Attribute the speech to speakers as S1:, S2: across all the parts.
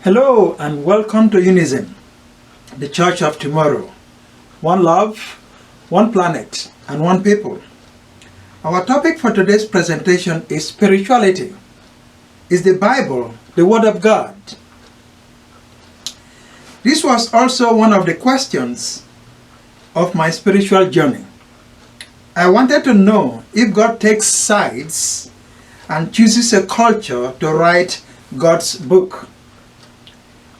S1: Hello and welcome to UNISM, the Church of Tomorrow. One love, one planet, and one people. Our topic for today's presentation is spirituality. Is the Bible the Word of God? This was also one of the questions of my spiritual journey. I wanted to know if God takes sides and chooses a culture to write God's book.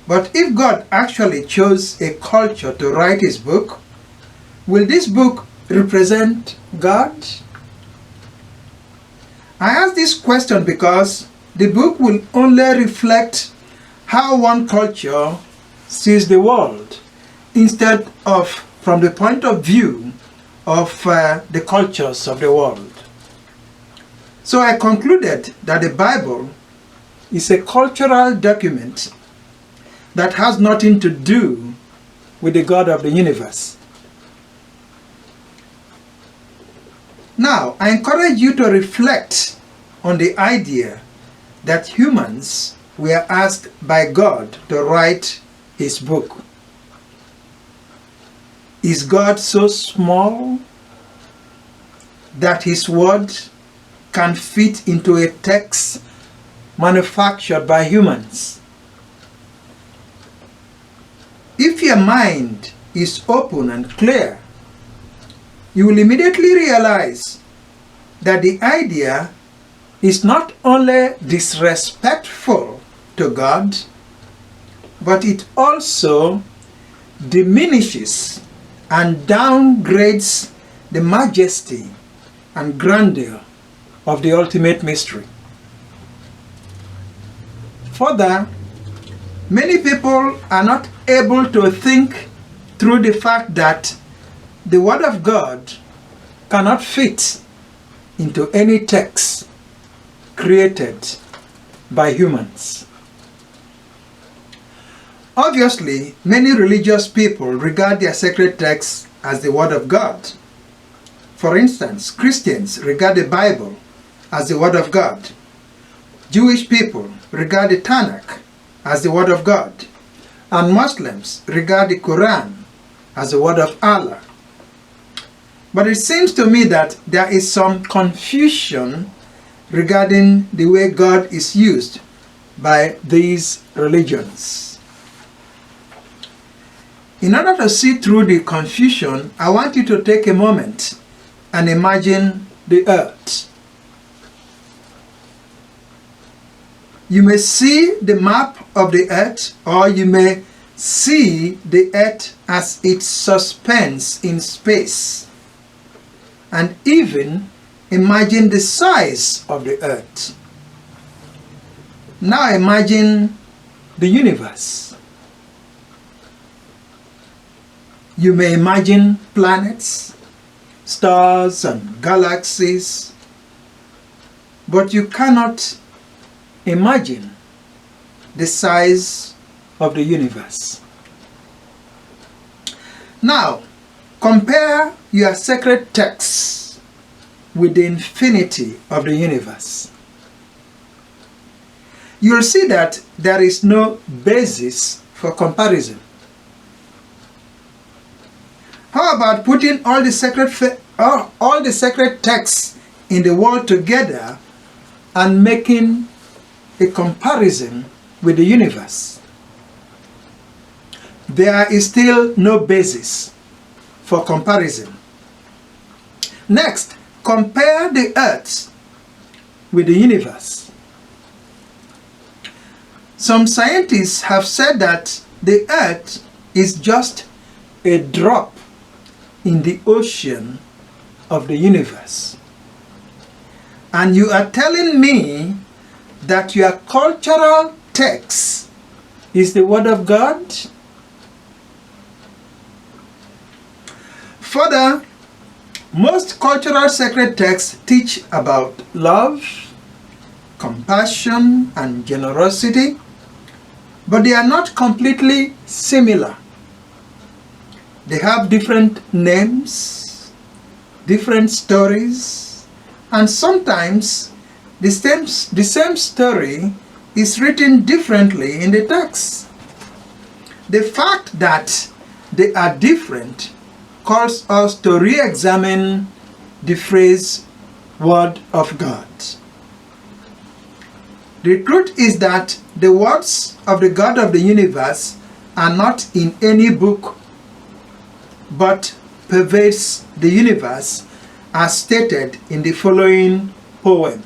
S1: But if God actually chose a culture to write his book, will this book represent God? I ask this question because the book will only reflect how one culture sees the world, instead of from the point of view of the cultures of the world. So I concluded that the Bible is a cultural document that has nothing to do with the God of the universe. Now, I encourage you to reflect on the idea that humans were asked by God to write his book. Is God so small that his word can fit into a text manufactured by humans? If your mind is open and clear, you will immediately realize that the idea is not only disrespectful to God, but it also diminishes and downgrades the majesty and grandeur of the ultimate mystery. Further, many people are not able to think through the fact that the Word of God cannot fit into any text created by humans. Obviously, many religious people regard their sacred texts as the Word of God. For instance, Christians regard the Bible as the Word of God. Jewish people regard the Tanakh as the Word of God. And Muslims regard the Quran as the Word of Allah. But it seems to me that there is some confusion regarding the way God is used by these religions. In order to see through the confusion, I want you to take a moment and imagine the earth. You may see the map of the earth, or you may see the earth as it suspends in space, and even imagine the size of the earth. Now imagine the universe. You may imagine planets, stars, and galaxies, but you cannot imagine the size of the universe. Now, compare your sacred texts with the infinity of the universe. You'll see that there is no basis for comparison. How about putting all the sacred texts in the world together and making a comparison with the universe? There is still no basis for comparison. Next, compare the earth with the universe. Some scientists have said that the earth is just a drop in the ocean of the universe. And you are telling me that your cultural text is the Word of God? Further, most cultural sacred texts teach about love, compassion, and generosity, but they are not completely similar. They have different names, different stories, and sometimes the same story is written differently in the text. The fact that they are different calls us to re-examine the phrase Word of God. The truth is that the words of the God of the universe are not in any book but pervades the universe, as stated in the following poem.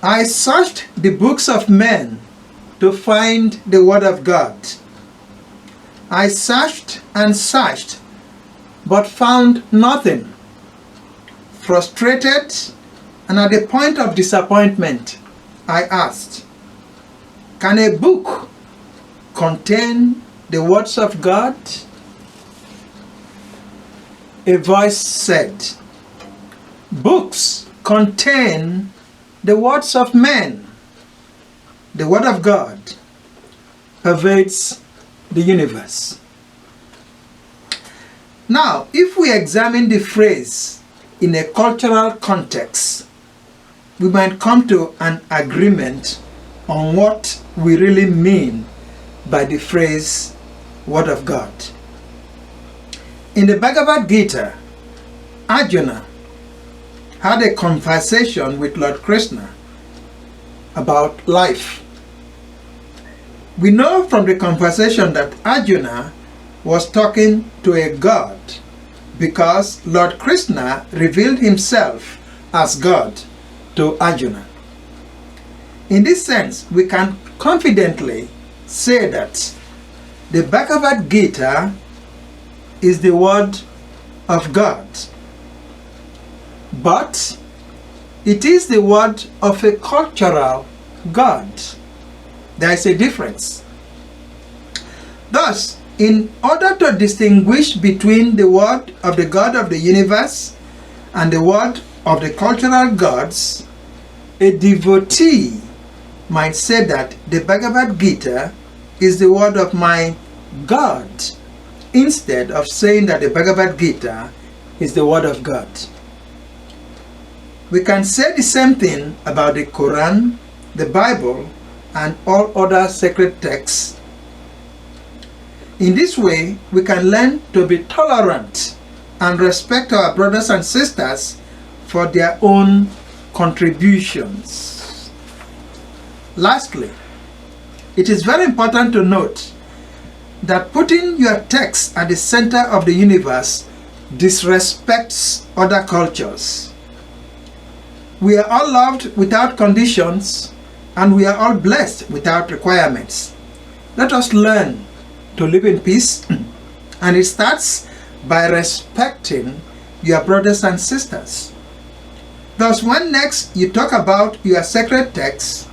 S1: I searched the books of men to find the Word of God. I searched and searched, but found nothing. Frustrated and at the point of disappointment, I asked, can a book contain the words of God? A voice said, books contain the words of men. The Word of God pervades the universe. Now, if we examine the phrase in a cultural context, we might come to an agreement on what we really mean by the phrase Word of God. In the Bhagavad Gita, Arjuna had a conversation with Lord Krishna about life. We know from the conversation that Arjuna was talking to a god because Lord Krishna revealed himself as God to Arjuna. In this sense, we can confidently say that the Bhagavad Gita is the Word of God, but it is the word of a cultural God. There is a difference. Thus, in order to distinguish between the word of the God of the universe and the word of the cultural gods, a devotee might say that the Bhagavad Gita is the word of my God, instead of saying that the Bhagavad Gita is the word of God. We can say the same thing about the Quran, the Bible, and all other sacred texts. In this way, we can learn to be tolerant and respect our brothers and sisters for their own contributions. Lastly, it is very important to note that putting your text at the center of the universe disrespects other cultures. We are all loved without conditions, and we are all blessed without requirements. Let us learn to live in peace, and it starts by respecting your brothers and sisters. Thus, when next you talk about your sacred text,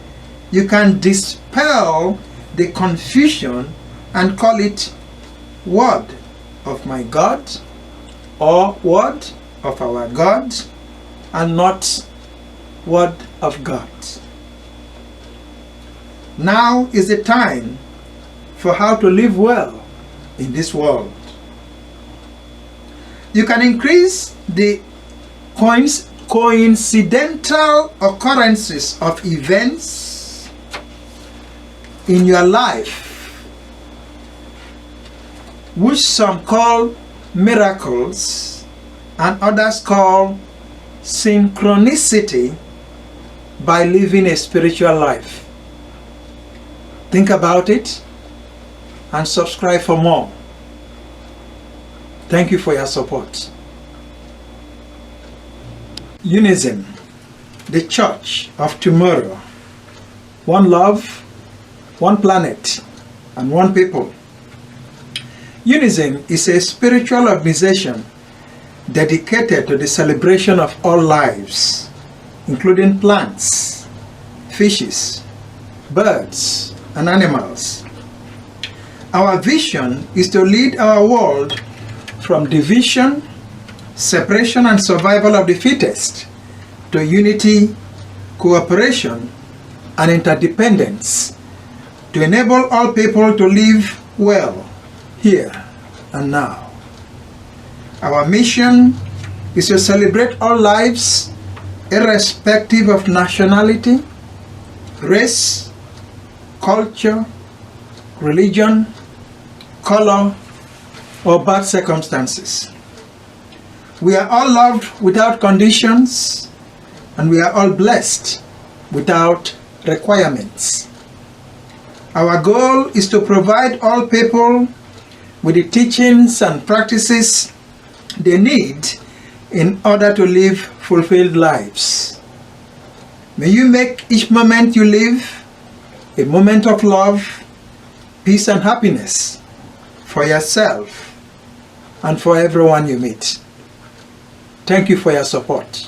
S1: you can dispel the confusion and call it Word of my God or Word of our God, and not Word of God. Now is the time for how to live well in this world. You can increase the coincidental occurrences of events in your life, which some call miracles and others call synchronicity, by living a spiritual life. Think about it and subscribe for more. Thank you for your support. UNISM, the Church of Tomorrow. One love, one planet, and one people. UNISM is a spiritual organization dedicated to the celebration of all lives, including plants, fishes, birds, and animals. Our vision is to lead our world from division, separation, and survival of the fittest to unity, cooperation, and interdependence, to enable all people to live well here and now. Our mission is to celebrate all lives irrespective of nationality, race, culture, religion, color, or bad circumstances. We are all loved without conditions, and we are all blessed without requirements. Our goal is to provide all people with the teachings and practices they need in order to live fulfilled lives. May you make each moment you live a moment of love, peace, and happiness for yourself and for everyone you meet. Thank you for your support.